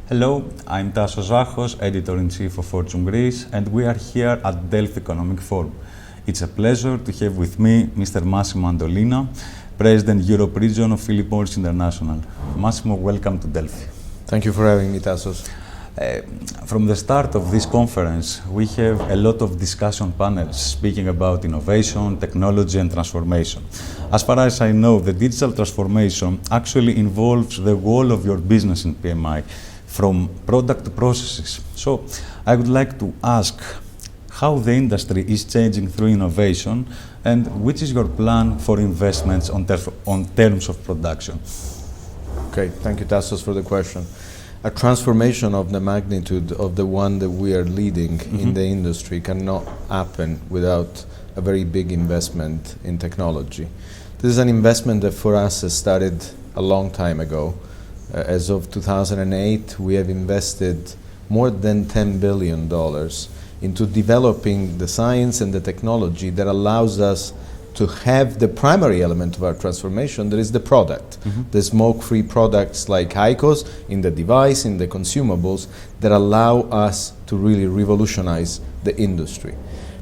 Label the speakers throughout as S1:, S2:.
S1: Hello, I'm Tasso Zachos, Editor-in-Chief of Fortune Greece, and we are here at Delphi Economic Forum. It's a pleasure to have with me Mr. Massimo Andolina, President Europe Region of Philip Morris International. Massimo, welcome to Delphi.
S2: Thank you for having me, Tassos.
S1: From the start of this conference, we have a lot of discussion panels speaking about innovation, technology, and transformation. As far as I know, the digital transformation actually involves the whole of your business in PMI, from product to processes. So, I would like to ask how the industry is changing through innovation, and which is your plan for investments on terms of production?
S2: Okay, thank you, Tassos, for the question. A transformation of the magnitude of the one that we are leading in the industry cannot happen without a very big investment in technology. This is an investment that for us has started a long time ago. As of 2008, we have invested more than $10 billion into developing the science and the technology that allows us to have the primary element of our transformation, that is the product. The smoke-free products like IQOS in the device, in the consumables, that allow us to really revolutionize the industry.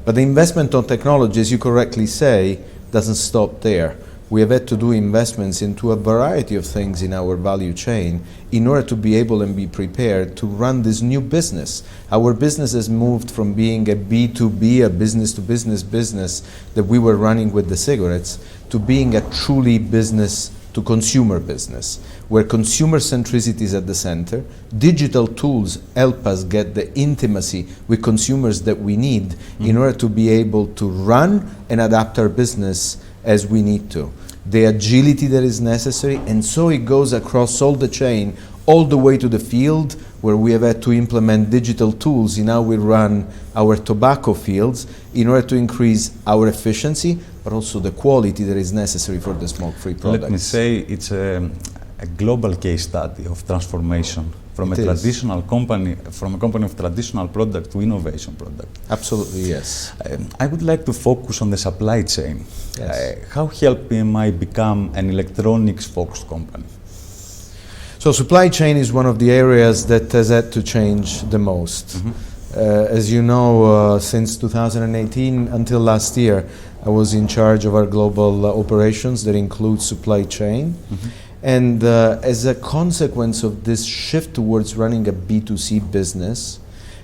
S2: But the investment on technology, as you correctly say, doesn't stop there. We have had to do investments into a variety of things in our value chain in order to be able and be prepared to run this new business. Our business has moved from being a B2B, a business-to-business business that we were running with the cigarettes, to being a truly business-to-consumer business, where consumer centricity is at the center. Digital tools help us get the intimacy with consumers that we need in order to be able to run and adapt our business as we need to. The agility that is necessary, and so it goes across all the chain, all the way to the field, where we have had to implement digital tools in how we run our tobacco fields in order to increase our efficiency, but also the quality that is necessary for the smoke-free products.
S1: Let me say it's a global case study of transformation from a traditional company, from a company of traditional product to innovation product.
S2: Absolutely, yes.
S1: I would like to focus on the supply chain.
S2: Yes.
S1: How helped PMI become an electronics-focused company?
S2: So supply chain is one of the areas that has had to change the most. As you know, since 2018 until last year, I was in charge of our global operations that includes supply chain. And as a consequence of this shift towards running a B2C business,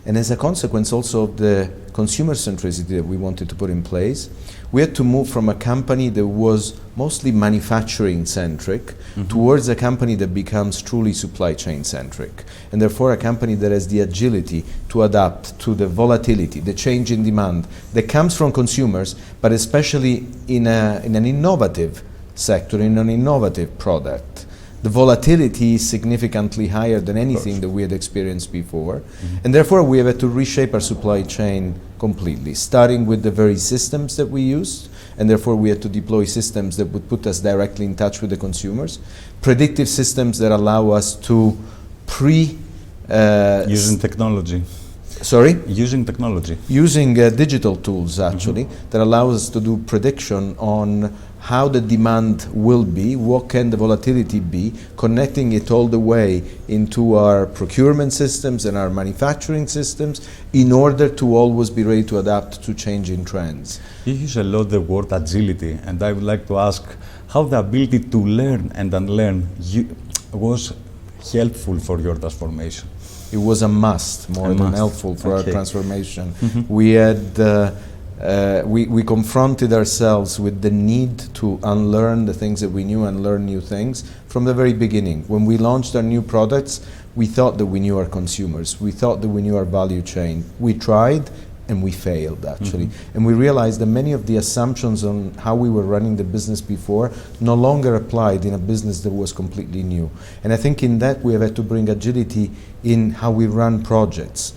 S2: and as a consequence also of the consumer centricity that we wanted to put in place, we had to move from a company that was mostly manufacturing centric towards a company that becomes truly supply chain centric, and therefore a company that has the agility to adapt to the volatility, the change in demand that comes from consumers, but especially in an innovative sector, in an innovative product. The volatility is significantly higher than anything that we had experienced before, and therefore we have had to reshape our supply chain completely, starting with the very systems that we used, and therefore we had to deploy systems that would put us directly in touch with the consumers, predictive systems that allow us to
S1: using technology.
S2: Sorry?
S1: Using technology.
S2: Using digital tools, actually, that allow us to do prediction on how the demand will be, what can the volatility be, connecting it all the way into our procurement systems and our manufacturing systems in order to always be ready to adapt to changing trends.
S1: You use a lot the word agility, and I would like to ask how the ability to learn and unlearn was helpful for your transformation.
S2: It was a must, more than helpful for our transformation. We had we confronted ourselves with the need to unlearn the things that we knew and learn new things from the very beginning. When we launched our new products, we thought that we knew our consumers. We thought that we knew our value chain. We tried and we failed, actually. And we realized that many of the assumptions on how we were running the business before no longer applied in a business that was completely new. And I think in that we have had to bring agility in how we run projects.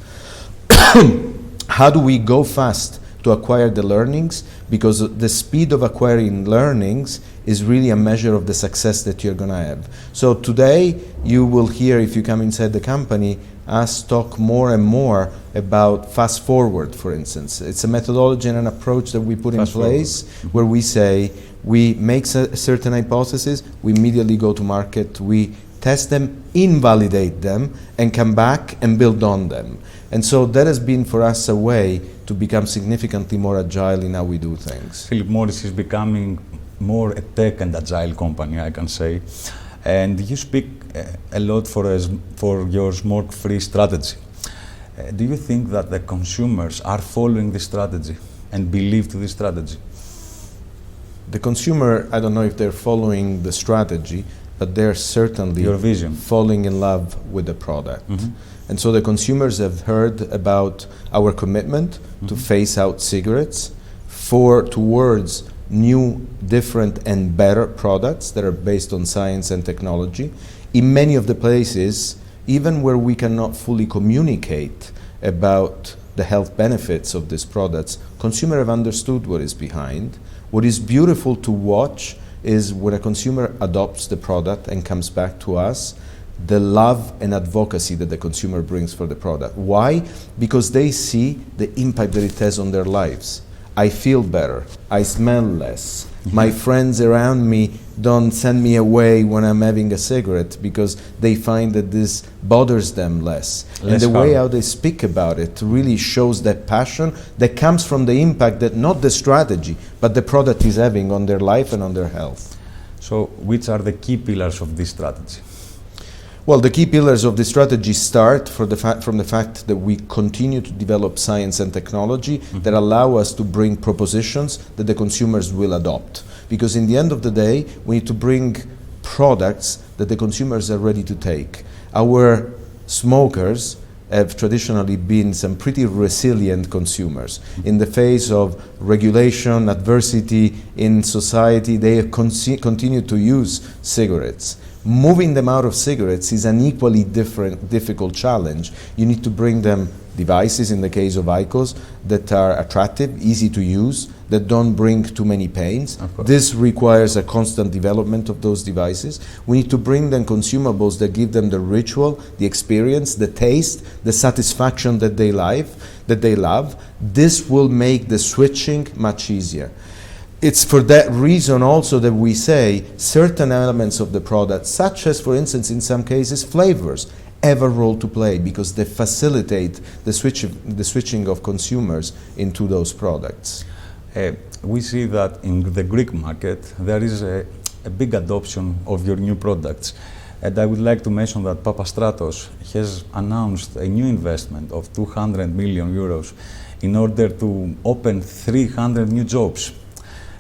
S2: How do we go fast to acquire the learnings? Because the speed of acquiring learnings is really a measure of the success that you're going to have. So today you will hear, if you come inside the company, us talk more and more about fast forward, for instance. It's a methodology and an approach that we put in place where we say we make a certain hypothesis, we immediately go to market, we test them, invalidate them, and come back and build on them. And so that has been for us a way to become significantly more agile in how we do things.
S1: Philip Morris is becoming more a tech and agile company, I can say. And you speak a lot for your smoke-free strategy. Do you think that the consumers are following this strategy and believe to this strategy?
S2: The consumer, I don't know if they're following the strategy, but they're certainly
S1: Your vision.
S2: falling in love with the product. And so the consumers have heard about our commitment to phase out cigarettes towards new, different and better products that are based on science and technology. In many of the places, even where we cannot fully communicate about the health benefits of these products, consumers have understood what is behind. What is beautiful to watch is when a consumer adopts the product and comes back to us, the love and advocacy that the consumer brings for the product. Why? Because they see the impact that it has on their lives. I feel better, I smell less. My friends around me don't send me away when I'm having a cigarette because they find that this bothers them less. And the way how they speak about it really shows that passion that comes from the impact that not the strategy, but the product is having on their life and on their health.
S1: So, which are the key pillars of this strategy?
S2: Well, the key pillars of the strategy start from the fact that we continue to develop science and technology that allow us to bring propositions that the consumers will adopt. Because in the end of the day, we need to bring products that the consumers are ready to take. Our smokers have traditionally been some pretty resilient consumers. In the face of regulation, adversity in society, they have continued to use cigarettes. Moving them out of cigarettes is an equally difficult challenge. You need to bring them devices, in the case of IQOS, that are attractive, easy to use, that don't bring too many pains. This requires a constant development of those devices. We need to bring them consumables that give them the ritual, the experience, the taste, the satisfaction that they love. This will make the switching much easier. It's for that reason also that we say certain elements of the product, such as, for instance, in some cases, flavors, have a role to play because they facilitate the switching of consumers into those products.
S1: We see that in the Greek market there is a big adoption of your new products. And I would like to mention that Papastrattos has announced a new investment of 200 million euros in order to open 300 new jobs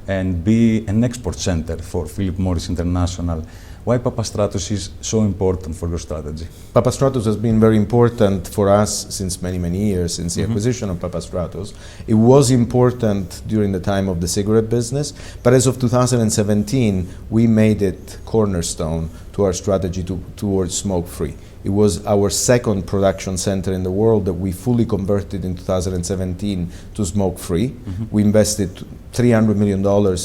S1: and be an export center for Philip Morris International. Why Papastrattos is so important for your strategy?
S2: Papastrattos has been very important for us since many, many years, since the acquisition of Papastrattos. It was important during the time of the cigarette business, but as of 2017, we made it cornerstone to our strategy towards smoke-free. It was our second production center in the world that we fully converted in 2017 to smoke-free. We invested $300 million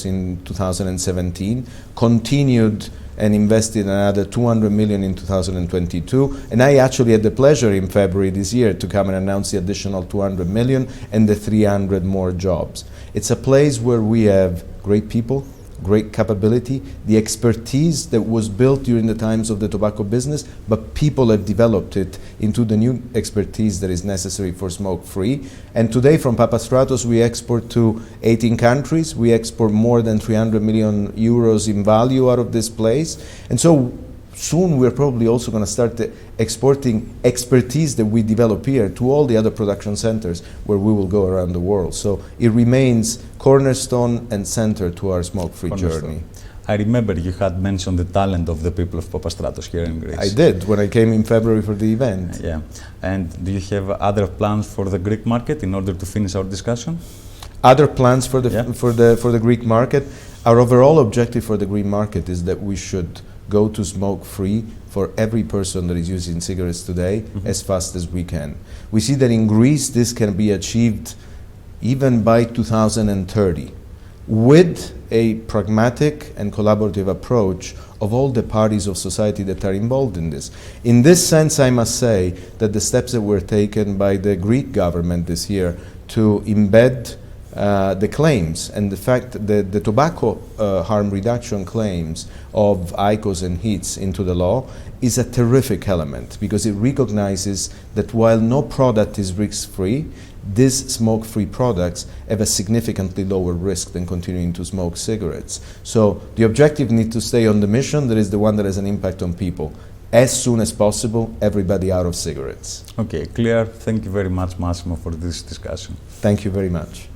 S2: in 2017, continued and invested another 200 million in 2022. And I actually had the pleasure in February this year to come and announce the additional 200 million and the 300 more jobs. It's a place where we have great people, great capability, the expertise that was built during the times of the tobacco business, but people have developed it into the new expertise that is necessary for smoke-free. And today from Papastrattos we export to 18 countries. We export more than 300 million euros in value out of this place. And so soon we're probably also going to start exporting expertise that we develop here to all the other production centers where we will go around the world. So it remains cornerstone and center to our smoke-free journey.
S1: I remember you had mentioned the talent of the people of Papastrattos here in Greece.
S2: I did when I came in February for the event.
S1: Yeah. And do you have other plans for the Greek market in order to finish our discussion?
S2: Other plans for the Greek market? Our overall objective for the Greek market is that we should go to smoke-free for every person that is using cigarettes today as fast as we can. We see that in Greece this can be achieved even by 2030 with a pragmatic and collaborative approach of all the parties of society that are involved in this. In this sense, I must say that the steps that were taken by the Greek government this year to embed the claims and the fact that the tobacco harm reduction claims of IQOS and HEETS into the law is a terrific element, because it recognizes that while no product is risk-free, these smoke-free products have a significantly lower risk than continuing to smoke cigarettes. So the objective needs to stay on the mission, that is the one that has an impact on people. As soon as possible, everybody out of cigarettes.
S1: Okay, clear. Thank you very much, Massimo, for this discussion.
S2: Thank you very much.